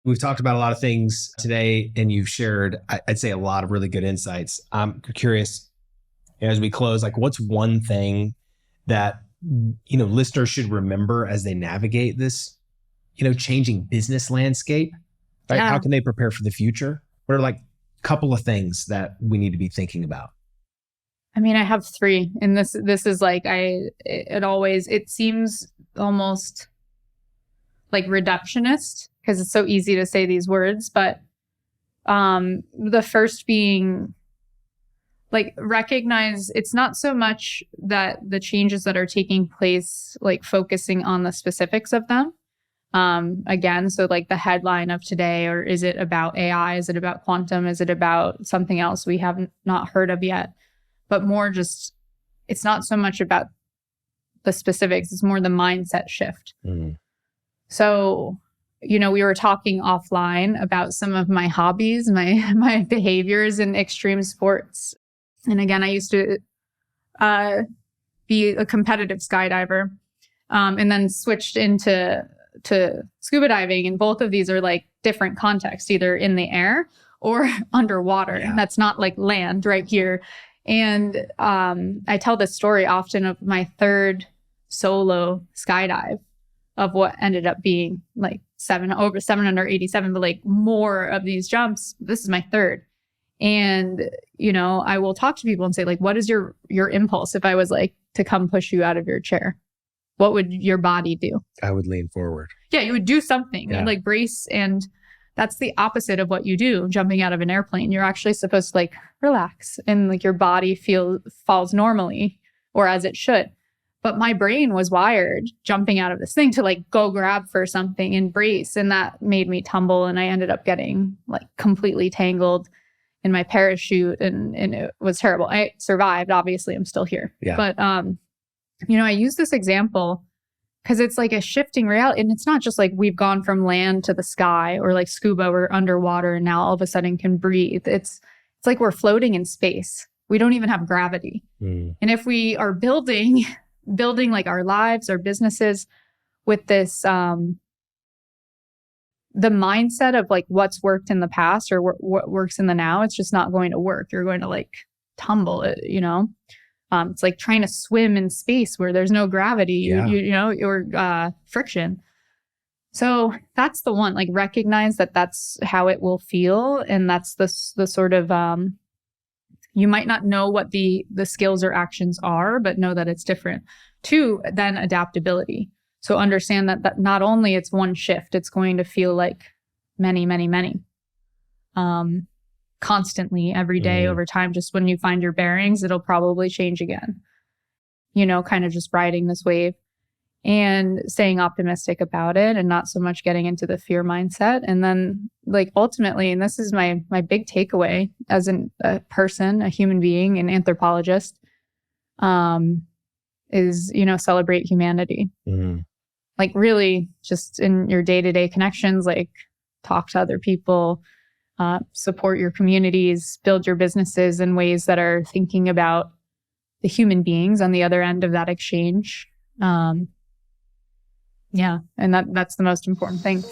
We've talked about a lot of things today, and you've shared, I'd say, a lot of really good insights. I'm curious, as we close, like, what's one thing that, listeners should remember as they navigate this, changing business landscape, right? Yeah. How can they prepare for the future? What are like a couple of things that we need to be thinking about? I mean, I have three, and this is like, it seems almost like reductionist because it's so easy to say these words, but the first being like, recognize it's not so much that the changes that are taking place, like focusing on the specifics of them. Again, so like the headline of today, or is it about AI? Is it about quantum? Is it about something else we have not heard of yet? But more just, it's not so much about the specifics. It's more the mindset shift. Mm. So, we were talking offline about some of my hobbies, my behaviors in extreme sports. And again, I used to be a competitive skydiver, and then switched into scuba diving. And both of these are like different contexts, either in the air or underwater. Yeah. That's not like land right here. And I tell this story often of my third solo skydive, of what ended up being like over 787, but like more of these jumps. This is my third. And, I will talk to people and say, like, what is your impulse if I was like to come push you out of your chair? What would your body do? I would lean forward. Yeah, you would do something. Yeah. You'd like brace, and that's the opposite of what you do jumping out of an airplane. You're actually supposed to like relax, and like your body falls normally, or as it should. But my brain was wired jumping out of this thing to like go grab for something and brace. And that made me tumble. And I ended up getting like completely tangled in my parachute, and it was terrible. I survived. Obviously, I'm still here. Yeah. But, I use this example because it's like a shifting reality. And it's not just like we've gone from land to the sky, or like scuba, we're underwater and now all of a sudden can breathe. It's like we're floating in space. We don't even have gravity. Mm. And if we are building like our lives, our businesses with this, the mindset of like what's worked in the past or what works in the now, it's just not going to work. You're going to like tumble it, it's like trying to swim in space where there's no gravity, Yeah. or friction. So that's the one, like, recognize that that's how it will feel. And that's the sort of, you might not know what the skills or actions are, but know that it's different. Two, then adaptability. So understand that not only it's one shift, it's going to feel like many, many, many. Constantly, every day, over time. Just when you find your bearings, it'll probably change again. Kind of just riding this wave and staying optimistic about it, and not so much getting into the fear mindset. And then, like, ultimately, and this is my big takeaway as a person, a human being, an anthropologist, is, celebrate humanity. Mm-hmm. Like, really, just in your day-to-day connections, like, talk to other people, support your communities, build your businesses in ways that are thinking about the human beings on the other end of that exchange. And that's the most important thing.